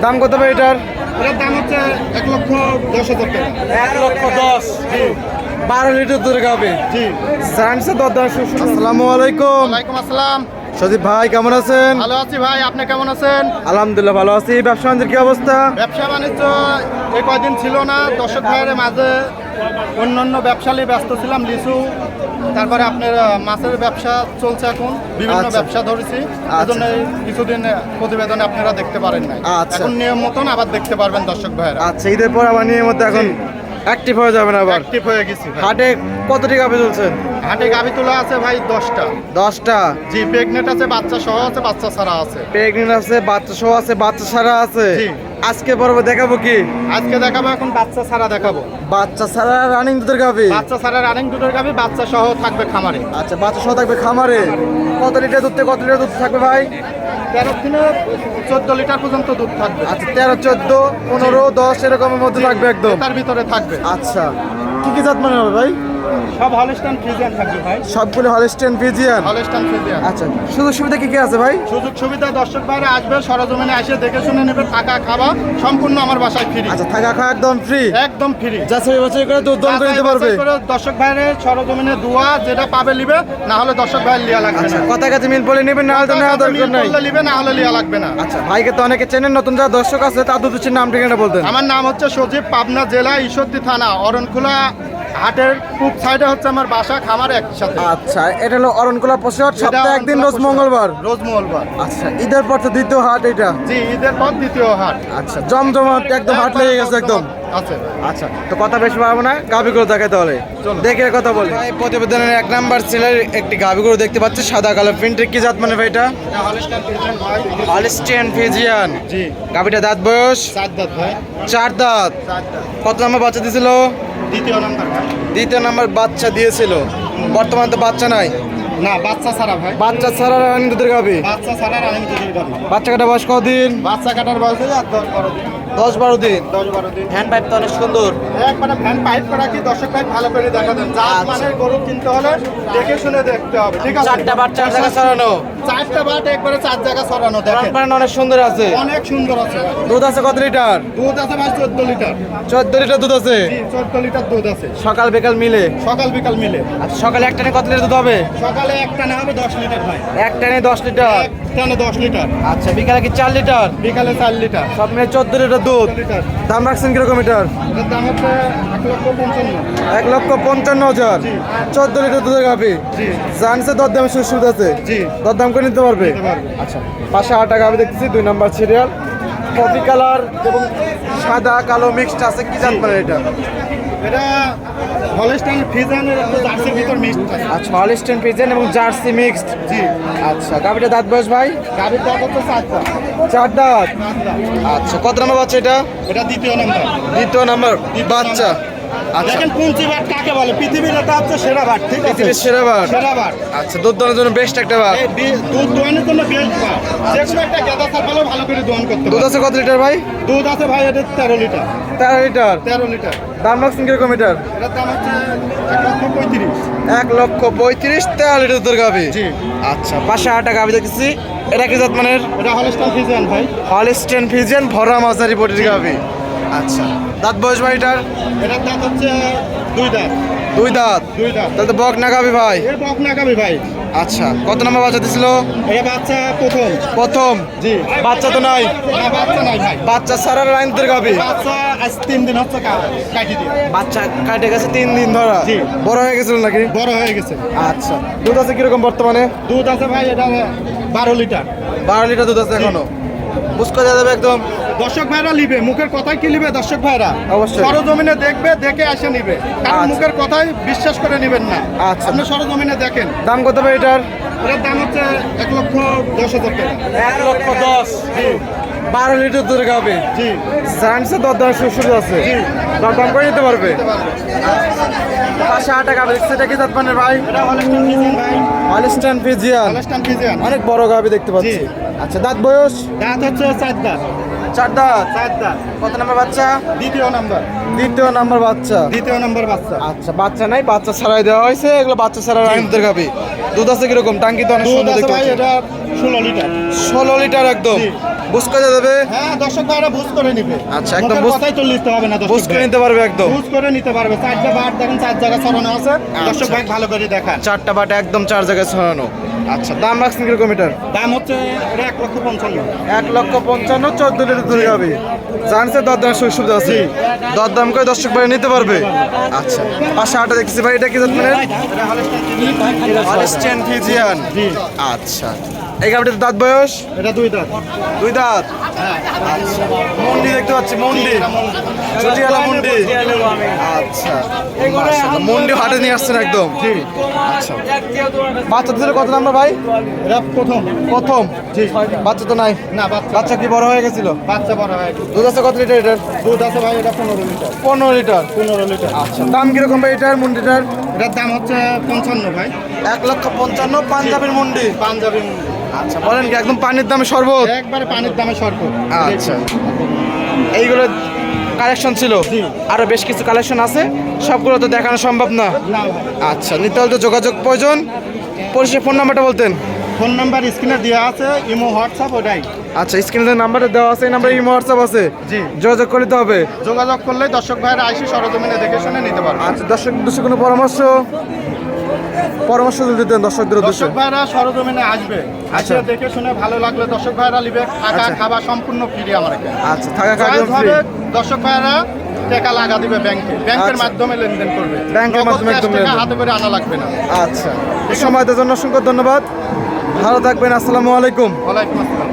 দাম কত ভাই এটার? এটার দাম হচ্ছে 1,10,000 টাকা। 1,10,000। জি 12 লিটার দুধের গাবে। জি। জানছে দরদাম শুরু। আসসালামু আলাইকুম। ওয়ালাইকুম আসসালাম। সজীব ভাই কেমন আছেন? ভালো আছি ভাই, আপনি কেমন আছেন? আলহামদুলিল্লাহ ভালো আছি। ব্যবসা বাণিজ্যের কি অবস্থা? ব্যবসা বাণিজ্য এই কয়দিন ছিল না, দর্শক ভাইয়ের মাঝে অন্যান্য ব্যবসা নিয়ে ব্যস্ত ছিলাম। লিচু, তারপরে আপনার মাছের ব্যবসা চলছে এখন, বিভিন্ন আচ্ছা। ব্যবসা ধরেছি। আচ্ছা। এজন্য এই কিছুদিন প্রতিবেদনে আপনারা দেখতে পারেন নাই। আচ্ছা। এখন নিয়ম মতন আবার দেখতে পারবেন দর্শক ভাইয়েরা। আচ্ছা, ঈদের পর আবার নিয়ে মধ্যে এখন অ্যাক্টিভ হয়ে যাবেন আবার। অ্যাক্টিভ হয়ে গেছি ভাই। হাটে কতটি গাবে চলছেন? হাটে গাভি তোলা আছে ভাই 10টা। 10টা। জি, প্রেগনেন্ট আছে, বাচ্চা সহ আছে, বাচ্চা ছাড়া আছে। প্রেগনেন্ট আছে, বাচ্চা সহ আছে, বাচ্চা ছাড়া আছে। জি। আজকে পর্ব দেখাবো কি? আজকে দেখাবো, এখন বাচ্চা ছাড়া দেখাবো। বাচ্চা ছাড়া রানিং দুধের গাবে। বাচ্চা ছাড়া রানিং দুধের গাভি, বাচ্চা সহ থাকবে খামারে। আচ্ছা, বাচ্চা সহ থাকবে খামারে। কত লিটার দুধ থেকে কত লিটার দুধ থাকবে ভাই? 13 থেকে 14 লিটার পর্যন্ত দুধ থাকবে। আচ্ছা, 13, 14, 15, 10 এরকমের মধ্যে থাকবে একদম। তার ভিতরে থাকবে আচ্ছা, কি কি জাত মানে হবে ভাই? সব হলস্টাইন ফ্রিজিয়ান থাকবে ভাই। সবগুলো হলস্টেইন ফ্রিজিয়ান। Holstein Friesian. আচ্ছা, সুযোগ সুবিধা কি কি আছে ভাই? সুযোগ সুবিধা দর্শক ভাইরা আসবে, সরজমিনে এসে দেখে শুনে নেবে, থাকা খাওয়া সম্পূর্ণ আমার বাসায় ফ্রি। আচ্ছা, থাকা খাওয়া একদম ফ্রি। একদম ফ্রি। যাচাই বাছাই করে দুধ দন করে দিতে পারবে। দর্শক ভাইরে সরজমিনে দোয়া যেটা পাবে লিবে, না হলে দর্শক ভাইয়ের লিয়া লাগবে আচ্ছা, না। কথা কাছে মিল বলে নেবেন, না হলে তো নেওয়া দরকার নাই। লিবে, না হলে লিয়া লাগবে না। আচ্ছা, ভাইকে তো অনেকে চেনেন, নতুন যারা দর্শক আছে তাদের হচ্ছে নাম ঠিকানা বলতেন। আমার নাম হচ্ছে সজীব, পাবনা জেলা ঈশ্বরদী থানা অরণখোলা হাটের পূব সাইডে হচ্ছে আমার বাসা, খামার একসাথে। আচ্ছা, এটা হলো অরণকুলা পশুহাট, সপ্তাহে একদিন, রোজ মঙ্গলবার। রোজ মঙ্গলবার। আচ্ছা, ঈদের পর তো দ্বিতীয় হাট এটা। জি, ঈদের পর দ্বিতীয় হাট। আচ্ছা, জমজমাট একদম হাট লেগে গেছে একদম। আছে। আচ্ছা, তো কথা বেশি পারবো না, গাভিগুলো দেখাতে হলে চলো। দেখে কথা বলি। ভাই, প্রতিবেদনের 1 নাম্বার ছেলের একটি গাভিগুলো দেখতে পাচ্ছি, সাদা কালো প্রিন্টের। কি জাত মানে ভাই এটা? এটা হলস্টাইন ফ্রিজিয়ান ভাই। Holstein Friesian. জি। গাভিটা দাঁত বয়স 4 দাঁত ভাই। 4 দাঁত। 4 দাঁত। কত নাম্বার বাচ্চা দিয়েছিল? দ্বিতীয় নাম্বার ভাই। দ্বিতীয় নাম্বার বাচ্চা দিয়েছিল। বর্তমানে তো বাচ্চা নাই। না, বাচ্চা ছাড়া ভাই। বাচ্চা ছাড়া রানিং দুধের গাভি। বাচ্চা ছাড়া রানিং দুধের গাভি। বাচ্চা কাটা বয়স কদিন? বাচ্চা কাটার বয়স হয়ে 10-12 দিন। 10-12 দিন। 10-12 দিন। হ্যান্ড পাইপ তো অনেক সুন্দর। একবারে ফ্যান পাইপ করা, কি দর্শক ভাই ভালো করে দেখা দেন। জাত আচ্ছা। মানের গরু কিনতে হলে দেখে শুনে দেখতে হবে, ঠিক আছে? 4টা বাচ্চা জায়গা ছড়ানো। 4টা বাট একবারে 4 জায়গা ছড়ানো, দেখেন ট্রান্সপারেন্ট অনেক সুন্দর আছে। অনেক সুন্দর আছে ভাই। দুধ আছে কত লিটার? দুধ আছে ভাই 14 লিটার। 14 লিটার দুধ আছে। জি, 14 লিটার দুধ আছে। সকাল বিকাল মিলে। সকাল বিকাল মিলে। আচ্ছা, সকালে এক টানে কত লিটার দুধ হবে? সকালে একটা না হবে 10 লিটার ভাই। এক টানে 10 লিটার। একটানে 10 লিটার। আচ্ছা, বিকালে কি 4 লিটার? বিকালে 4 লিটার। সব মিলে 14 লিটার দুধ। 14 লিটার। দাম রাখছেন কিরকম লিটার? এটার দাম হচ্ছে 1,55,000। 1,55,000। জি। 14 লিটার দুধের গাভি। জি জানছে দরদামের সুযোগ সুবিধা আছে। জি। দরদাম করে নিতে পারবে। নিতে পারবে। আচ্ছা, পাশে 8 টাকা আমি দেখতেছি, 2 নাম্বার সিরিয়াল। কফি কালার এবং সাদা কালো মিক্সড আছে। কি জাত মানে এটা? এটা হলস্টাইন ফ্রিজিয়ানের জার্সির ভিতর মিক্সড আছে। আচ্ছা, হলস্টেইন ফ্রিজিয়ান এবং জার্সি মিক্সড। জি। আচ্ছা, গাভিটা দাঁত বয়স ভাই? গাভীর দাম হচ্ছে 4 দাঁত। 4 দাঁত। আচ্ছা, কত নাম্বার বাচ্চা এটা? এটা দ্বিতীয় নাম্বার। দ্বিতীয় নাম্বার বাচ্চা। আচ্ছা, দেখেন পুঞ্চি বাট কাকে বলে, পৃথিবীর এটা হচ্ছে সেরা বাট, ঠিক আছে? পৃথিবীর সেরা বাট। সেরা বাট। আচ্ছা, দুধ দোয়ানোর জন্য বেস্ট একটা বাট। এই দুধ দোয়ানোর জন্য বেস্ট বাট। যে কোনো একটা গেদা ছাগলও ভালো করে দোয়ান করতে দুধ পারে। আছে কত লিটার ভাই? দুধ আছে ভাই এটা 13 লিটার। 13 লিটার। 13 লিটার। দাম রাখছেন কিরকম লিটার? এটার দাম হচ্ছে 1,35,000। 1,35,000। 13 লিটার দুধের গাভি। জি। আচ্ছা, পাশে 8 টাকা আমি দেখতেছি। এটা কি জাত মানের? এটা হলস্টাইন ফ্রিজিয়ান ভাই। হলস্টেইন ফ্রিজিয়ান ভরা মাঝারি বডির গাভি। আচ্ছা, দাঁত বয়স ভাই এটার? এটার দাম হচ্ছে 2 দাঁত। 2 দাঁত। 2 দাঁত। তাহলে তো বক না গাভি ভাই। এর বক না গাবি ভাই। আচ্ছা, কত নাম্বার বাচ্চা দিছিল? এটা বাচ্চা প্রথম। প্রথম। জি। বাচ্চা তো নাই। না, বাচ্চা নাই ভাই। বাচ্চা ছাড়া লাইন দুধের গাভি। বাচ্চা আজ 3 দিন হচ্ছে কাটি দিয়ে। বাচ্চা কাটে গেছে 3 দিন ধরা। জি। বড় হয়ে গেছিল নাকি? বড় হয়ে গেছে। আচ্ছা, দুধ আছে কিরকম বর্তমানে? দুধ আছে ভাই এটা 12 লিটার। 12 লিটার দুধ আছে এখনো। বুঝতে দেওয়া যাবে একদম। দর্শক ভাইরা লিবে, মুখের কথাই কি লিবে দর্শক ভাইরা? অবশ্যই। সরজমিনে দেখবে, দেখে এসে নিবে, কারণ আচ্ছা। মুখের কথাই বিশ্বাস করে নিবেন না। আচ্ছা। আপনি সরজমিনে দেখেন। দাম কত ভাই এটার? এটার দাম হচ্ছে 1,10,000 টাকা। 1,10,000। জি 12 লিটার দুধের গাভি। জি। জানছে দরদাম সুযোগ আছে। জি। দরদাম করে নিতে পারবে। দিতে পারবে। পাশে 8 টাকা দেখছে, এটা কি জাত মানের ভাই? এটা হলস্টাইন ফ্রিজিয়ান ভাই। Holstein Friesian. Holstein Friesian. অনেক বড় গাভি দেখতে পাচ্ছি। জি। আচ্ছা, দাঁত বয়স? দাঁত হচ্ছে 4 দাঁত। চার দাঁত। 4 দাঁত। কত নাম্বার বাচ্চা? দ্বিতীয় নাম্বার। দ্বিতীয় নাম্বার বাচ্চা। দ্বিতীয় নাম্বার বাচ্চা। আচ্ছা, বাচ্চা নাই, বাচ্চা ছাড়াই দেওয়া হয়েছে। এগুলো বাচ্চা ছাড়া রানিদের গাবি। দুধ আছে কিরকম? টাঙ্কি তো অনেক দুধ সুন্দর আছে দেখতে ভাই পাচ্ছি। এটা 16 লিটার। 16 লিটার একদম। জি। বুঝ করে দেবে? হ্যাঁ, দর্শক ভাইরা বুঝ করে নিবে। আচ্ছা, একদম মুখের বুঝ- কথাই তো নিতে হবে না, দর্শক বুঝ করে ভাই। নিতে পারবে একদম। বুঝ করে নিতে পারবে। 4টা বার দেখেন, 4 জায়গা ছড়ানো আছে। দর্শক ভাই ভালো করে দেখান। চারটা বাটা একদম 4 জায়গায় ছড়ানো। আচ্ছা, দাম রাখছেন কিরকম এটার? দাম হচ্ছে এটা 1,55,000। 1,55,000, 14 লিটার দুধ গাবি। জানছে দরদাম সুবিধা আছে। দরদাম করে দর্শক ভাই নিতে পারবে। আচ্ছা, পাশে আটা দেখছি ভাই, এটা কি জাত মানে? এটা হলস্টাইন হলস্টেইন ফ্রিজিয়ান। জি। আচ্ছা, এই গাবিটার দাঁত বয়স? এটা 2 দাঁত। 2 দাঁত। হ্যাঁ। আচ্ছা, মন্ডি দেখতে পাচ্ছি, মন্ডি। চটিয়ালা মন্ডি। আচ্ছা, মাশাআল্লাহ, মন্ডি হাটে নিয়ে আসছেন একদম। জি। আচ্ছা, বাচ্চা দিলে কত নাম্বার ভাই? এটা প্রথম। প্রথম। জি। বাচ্চা তো নাই। না, বাচ্চা বাচ্চা কি বড় হয়ে গেছিল? বাচ্চা বড় হয়। দুধ আছে কত লিটার এটার? দুধ আছে ভাই এটা 15 লিটার। 15 লিটার। 15 লিটার। আচ্ছা, দাম কিরকম ভাই এটার মুন্ডিটার? এটার দাম হচ্ছে 55 ভাই। 1,55,000 পাঞ্জাবের মুন্ডি। পাঞ্জাবি। আচ্ছা, বলেন কি একদম পানির দামে শরবত? একবারে পানির দামে স্বল্প। আচ্ছা, এইগুলো কালেকশন ছিল। জি। আরো বেশ কিছু কালেকশন আছে, সবগুলো তো দেখানো সম্ভব না। না ভাই। আচ্ছা, নিতে হলে তো যোগাযোগ প্রয়োজন। পরিষেবা ফোন নাম্বারটা বলতেন? ফোন নাম্বার স্ক্রিনে দেওয়া আছে, ইমো হোয়াটসঅ্যাপ ওটাই। আচ্ছা, স্ক্রিনে নাম্বারটা দেওয়া আছে, এই নাম্বারে ইমো হোয়াটসঅ্যাপ আছে। জি। যোগাযোগ করতে হবে। যোগাযোগ করলে দর্শক ভাইরা আইসি সরজমিনে দেখে শুনে নিতে পারবে। আচ্ছা, দর্শক কোনো পরামর্শ যদি দিতেন দর্শকদের উদ্দেশ্যে? দর্শক ভাইরা সরজমিনে আসবে, আচ্ছা। আসে দেখে শুনে ভালো লাগলে দর্শক ভাইরা নিবে। থাকা আচ্ছা। খাবার সম্পূর্ণ ফ্রি আমার এখানে। আচ্ছা, থাকা খাওয়া চয়েস ফ্রি। হবে, দর্শক ভাইরা টাকা লাগা দিবে ব্যাংকের আচ্ছা। মাধ্যমে লেনদেন করবে। ব্যাংকের নগদ মাধ্যমে cash একদম টাকা লেনদেন। হাতে করে আনা লাগবে না। আচ্ছা, এই সময় দেওয়ার জন্য অসংখ্য ধন্যবাদ। ভালো থাকবেন। আসসালামু আলাইকুম। ওয়ালাইকুম আসসালাম।